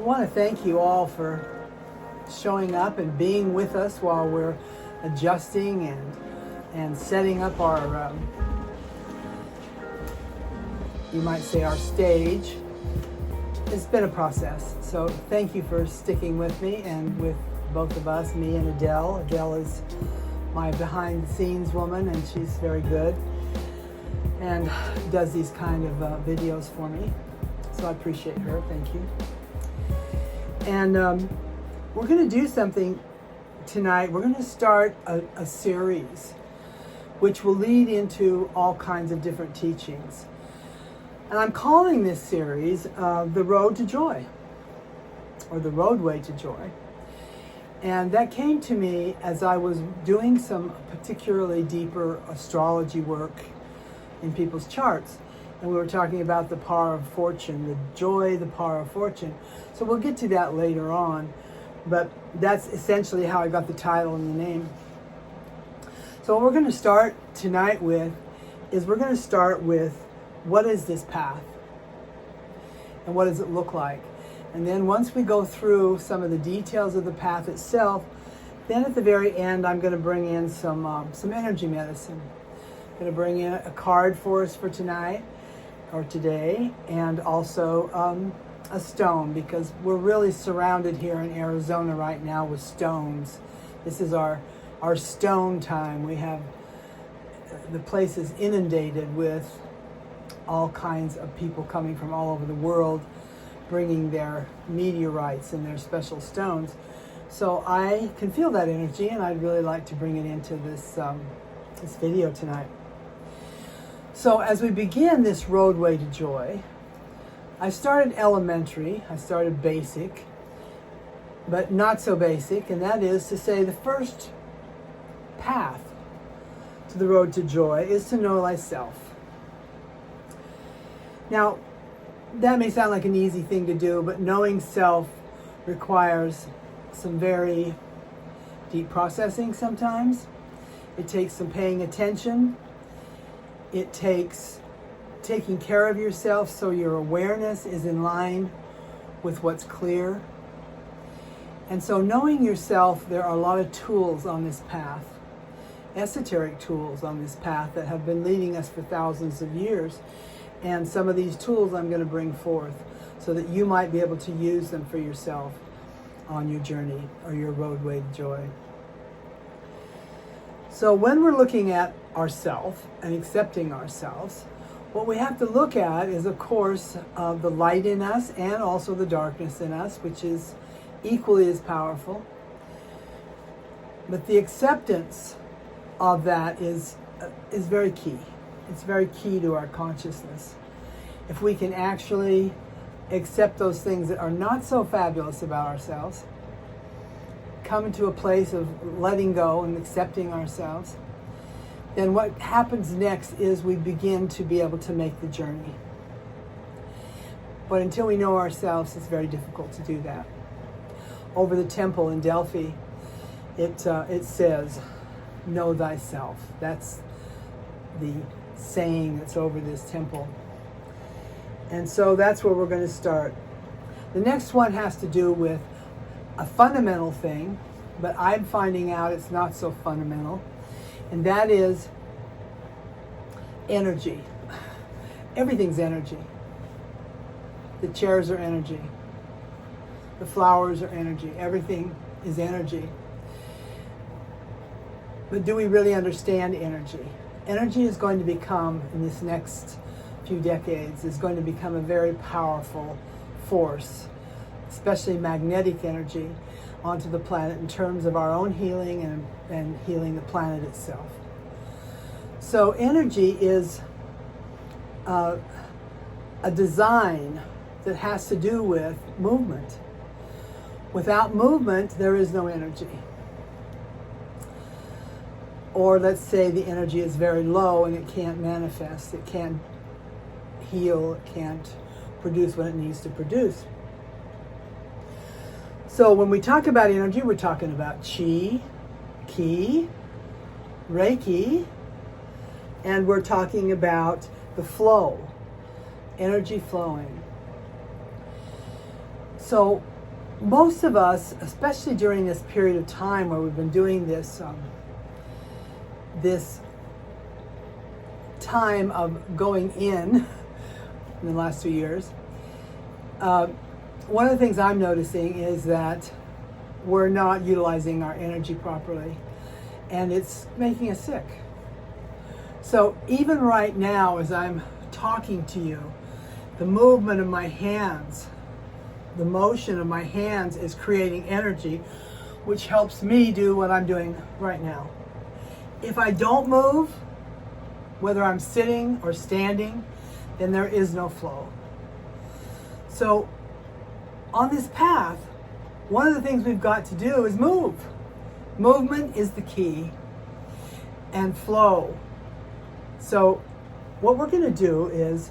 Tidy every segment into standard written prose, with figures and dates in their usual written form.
I want to thank you all for showing up and being with us while we're adjusting and setting up our, you might say, our stage. It's been a process, so thank you for sticking with me and with both of us, me and Adele. Adele is my behind-the-scenes woman, and she's very good and does these kind of videos for me. So I appreciate her. Thank you. And we're going to do something tonight. We're going to start a series which will lead into all kinds of different teachings. And I'm calling this series The Road to Joy, or The Roadway to Joy. And that came to me as I was doing some particularly deeper astrology work in people's charts. And we were talking about the power of fortune, the joy, the power of fortune. So we'll get to that later on. But that's essentially how I got the title and the name. So what we're going to start tonight with is we're going to start with what is this path? And what does it look like? And then once we go through some of the details of the path itself, then at the very end, I'm going to bring in some energy medicine. I'm going to bring in a card for us for tonight or today, and also a stone, because we're really surrounded here in Arizona right now with stones. This is our stone time. We have, the place is inundated with all kinds of people coming from all over the world, bringing their meteorites and their special stones. So I can feel that energy, and I'd really like to bring it into this video tonight. So as we begin this roadway to joy, I started elementary, I started basic, but not so basic, and that is to say the first path to the road to joy is to know thyself. Now, that may sound like an easy thing to do, but knowing self requires some very deep processing sometimes. It takes some paying attention. It takes taking care of yourself so your awareness is in line with what's clear. And so knowing yourself, there are a lot of tools on this path, esoteric tools on this path that have been leading us for thousands of years. And some of these tools I'm going to bring forth so that you might be able to use them for yourself on your journey or your roadway to joy. So when we're looking at ourselves and accepting ourselves, what we have to look at is, of course, the light in us and also the darkness in us, which is equally as powerful. But the acceptance of that is very key. It's very key to our consciousness. If we can actually accept those things that are not so fabulous about ourselves, come into a place of letting go and accepting ourselves, then what happens next is we begin to be able to make the journey. But until we know ourselves, it's very difficult to do that. Over the temple in Delphi, it says, know thyself. That's the saying that's over this temple. And so that's where we're going to start. The next one has to do with a fundamental thing, but I'm finding out it's not so fundamental, and that is energy. Everything's energy. The chairs are energy. The flowers are energy. Everything is energy. But do we really understand energy? Energy is going to become, in this next few decades, is going to become a very powerful force, especially magnetic energy, onto the planet in terms of our own healing and healing the planet itself. So energy is a design that has to do with movement. Without movement, there is no energy. Or let's say the energy is very low and it can't manifest, it can't heal, it can't produce what it needs to produce. So when we talk about energy, we're talking about chi, ki, reiki, and we're talking about the flow, energy flowing. So most of us, especially during this period of time where we've been doing this, this time of going in the last 2 years, one of the things I'm noticing is that we're not utilizing our energy properly, and it's making us sick. So even right now, as I'm talking to you, the movement of my hands, the motion of my hands is creating energy, which helps me do what I'm doing right now. If I don't move, whether I'm sitting or standing, then there is no flow. So on this path, one of the things we've got to do is move. Movement is the key, and flow. So what we're going to do is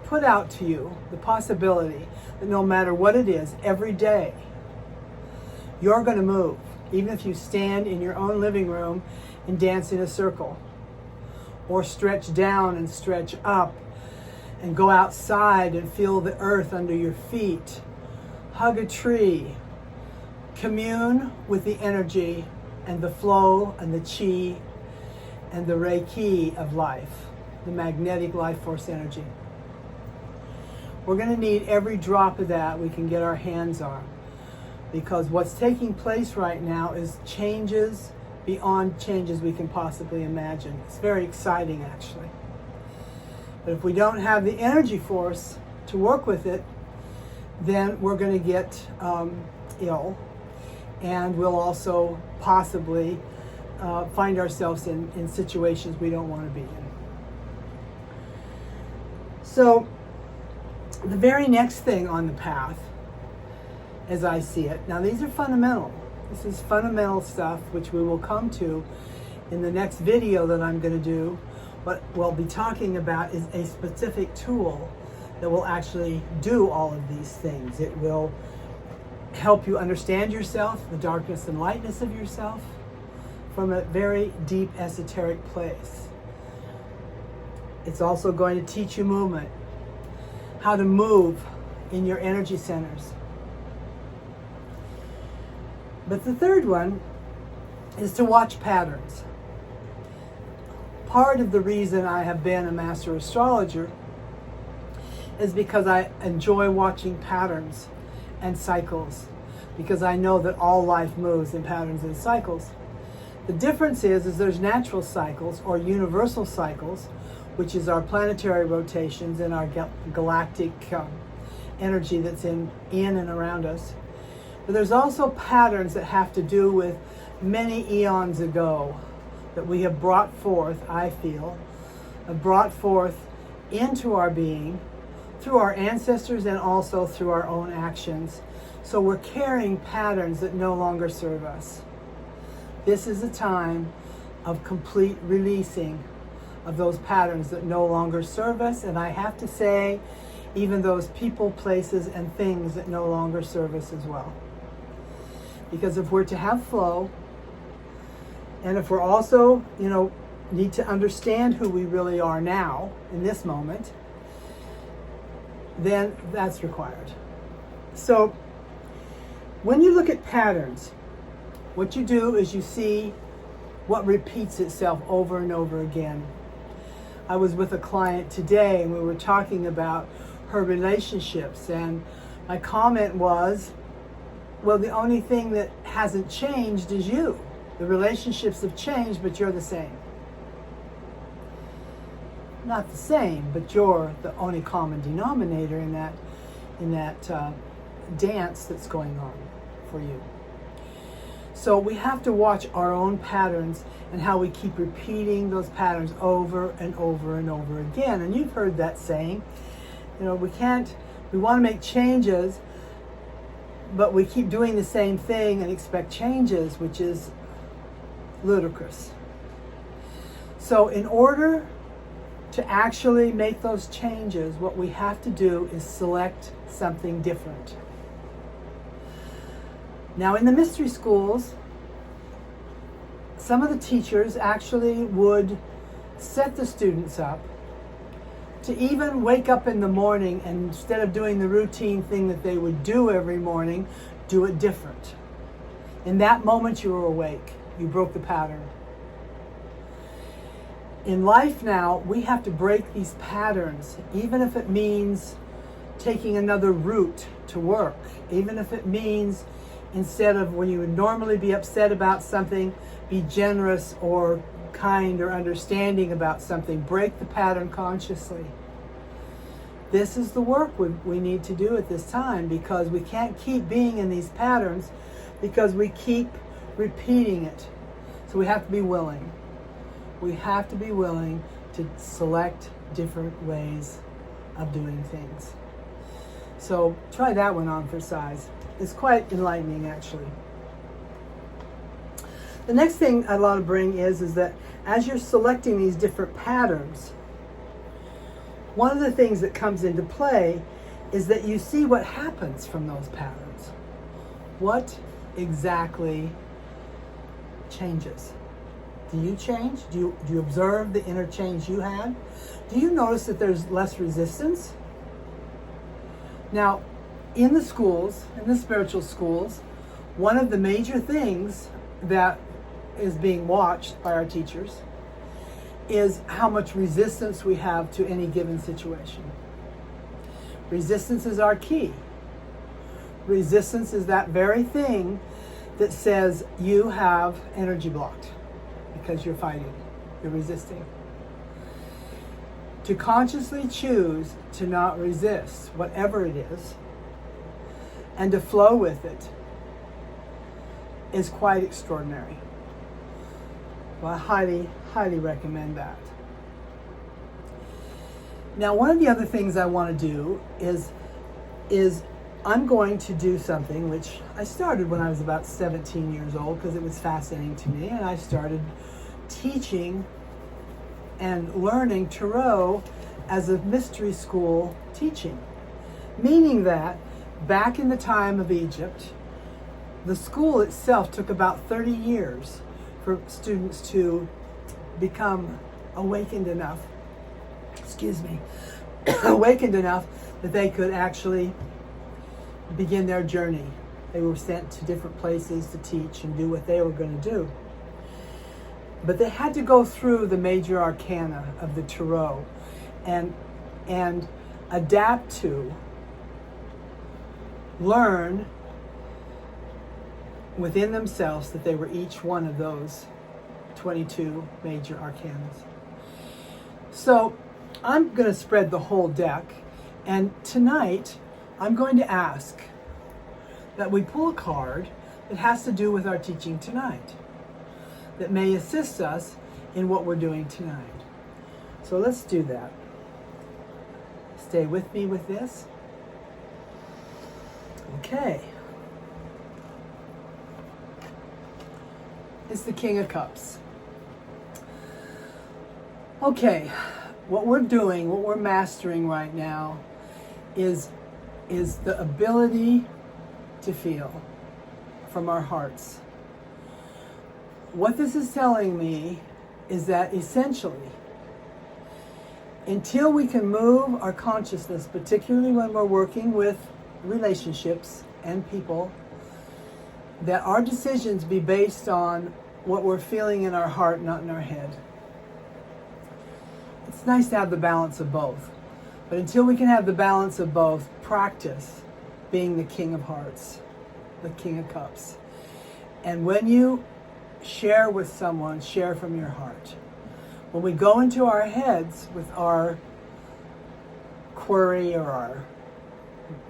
put out to you the possibility that no matter what it is, every day, you're going to move. Even if you stand in your own living room and dance in a circle, or stretch down and stretch up, and go outside and feel the earth under your feet, hug a tree, commune with the energy and the flow and the chi and the Reiki of life, the magnetic life force energy. We're going to need every drop of that we can get our hands on, because what's taking place right now is changes beyond changes we can possibly imagine. It's very exciting, actually. But if we don't have the energy force to work with it, then we're going to get ill, and we'll also possibly find ourselves in situations we don't want to be in. So the very next thing on the path, as I see it, now these are fundamental. This is fundamental stuff which we will come to in the next video that I'm going to do. What we'll be talking about is a specific tool that will actually do all of these things. It will help you understand yourself, the darkness and lightness of yourself, from a very deep esoteric place. It's also going to teach you movement, how to move in your energy centers. But the third one is to watch patterns. Part of the reason I have been a master astrologer is because I enjoy watching patterns and cycles, because I know that all life moves in patterns and cycles. The difference is there's natural cycles or universal cycles, which is our planetary rotations and our galactic energy that's in and around us. But there's also patterns that have to do with many eons ago that we have brought forth, I feel, have brought forth into our being through our ancestors and also through our own actions. So we're carrying patterns that no longer serve us. This is a time of complete releasing of those patterns that no longer serve us. And I have to say, even those people, places, and things that no longer serve us as well. Because if we're to have flow, and if we're also, need to understand who we really are now, in this moment, then that's required. So, when you look at patterns, what you do is you see what repeats itself over and over again. I was with a client today, and we were talking about her relationships, and my comment was, well, the only thing that hasn't changed is you. The relationships have changed, but you're the same. Not the same, but you're the only common denominator in that dance that's going on for you. So we have to watch our own patterns and how we keep repeating those patterns over and over and over again. And you've heard that saying, we want to make changes, but we keep doing the same thing and expect changes, which is ludicrous. So in order to actually make those changes, what we have to do is select something different. Now, in the mystery schools, some of the teachers actually would set the students up to even wake up in the morning, and instead of doing the routine thing that they would do every morning, do it different. In that moment, you were awake. You broke the pattern. In life now, we have to break these patterns, even if it means taking another route to work, even if it means instead of when you would normally be upset about something, be generous or kind or understanding about something. Break the pattern consciously. This is the work we need to do at this time, because we can't keep being in these patterns because we keep repeating it. So we have to be willing. We have to be willing to select different ways of doing things. So try that one on for size. It's quite enlightening, actually. The next thing I want to bring is that as you're selecting these different patterns, one of the things that comes into play is that you see what happens from those patterns. What exactly changes? Do you change? Do you observe the inner change you had? Do you notice that there's less resistance? Now, in the schools, in the spiritual schools, one of the major things that is being watched by our teachers is how much resistance we have to any given situation. Resistance is our key. Resistance is that very thing that says you have energy blocked because you're fighting, you're resisting. To consciously choose to not resist whatever it is and to flow with it is quite extraordinary. Well, I highly, highly recommend that. Now, one of the other things I want to do is I'm going to do something which I started when I was about 17 years old because it was fascinating to me, and I started teaching and learning Tarot as a mystery school teaching, meaning that back in the time of Egypt, the school itself took about 30 years for students to become awakened enough, awakened enough that they could actually begin their journey. They were sent to different places to teach and do what they were going to do. But they had to go through the major arcana of the Tarot and adapt to, learn within themselves that they were each one of those 22 major arcanas. So I'm going to spread the whole deck, and tonight I'm going to ask that we pull a card that has to do with our teaching tonight, that may assist us in what we're doing tonight. So let's do that. Stay with me with this. Okay. It's the King of Cups. Okay, what we're doing, what we're mastering right now is the ability to feel from our hearts. What this is telling me is that essentially, until we can move our consciousness, particularly when we're working with relationships and people, that our decisions be based on what we're feeling in our heart, not in our head. It's nice to have the balance of both. But until we can have the balance of both, practice being the King of Hearts, the King of Cups. And when you share with someone, share from your heart. When we go into our heads with our query or our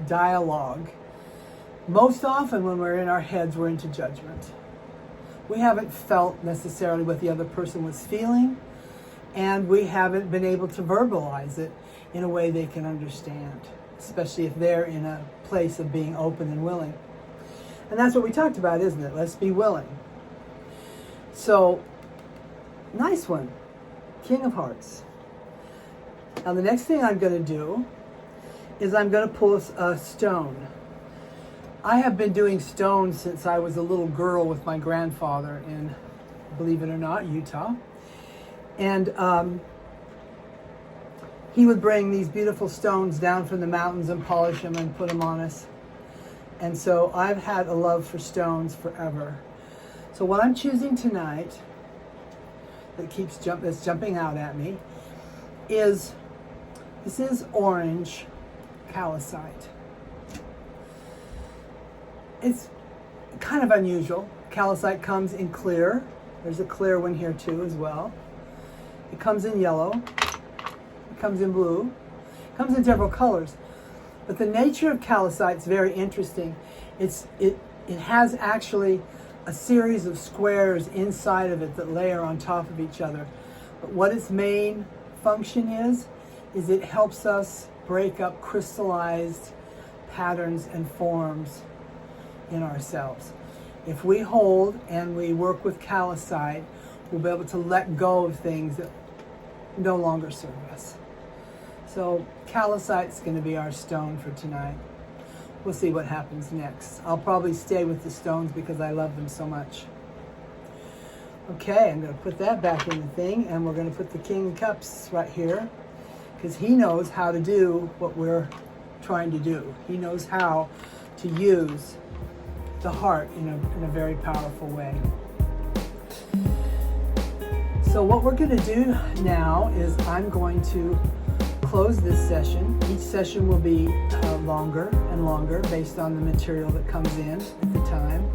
dialogue, most often when we're in our heads, we're into judgment. We haven't felt necessarily what the other person was feeling, and we haven't been able to verbalize it in a way they can understand, especially if they're in a place of being open and willing. And that's what we talked about, isn't it? Let's be willing. So, nice one. King of Hearts. Now the next thing I'm going to do is I'm going to pull a stone. I have been doing stones since I was a little girl with my grandfather in, believe it or not, Utah. And he would bring these beautiful stones down from the mountains and polish them and put them on us. And so I've had a love for stones forever. So what I'm choosing tonight that's jumping out at me is, this is orange Callocite. It's kind of unusual. Callocite comes in clear. There's a clear one here too as well. It comes in yellow. It comes in blue. It comes in several colors. But the nature of Callocite is very interesting. It has actually a series of squares inside of it that layer on top of each other. But what its main function is it helps us break up crystallized patterns and forms in ourselves. If we hold and we work with Callocite, we'll be able to let go of things that no longer serve us. So Callocite's going to be our stone for tonight. We'll see what happens next. I'll probably stay with the stones because I love them so much. Okay, I'm going to put that back in the thing, and we're going to put the King of Cups right here because he knows how to do what we're trying to do. He knows how to use the heart in a very powerful way. So what we're going to do now is I'm going to close this session. Each session will be longer and longer based on the material that comes in at the time.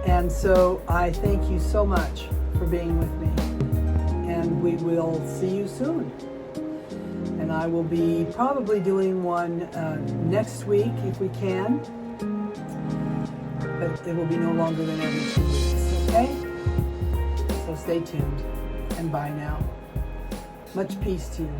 And so I thank you so much for being with me. And we will see you soon. And I will be probably doing one next week if we can. But it will be no longer than every 2 weeks, okay? So stay tuned. And bye now. Much peace to you.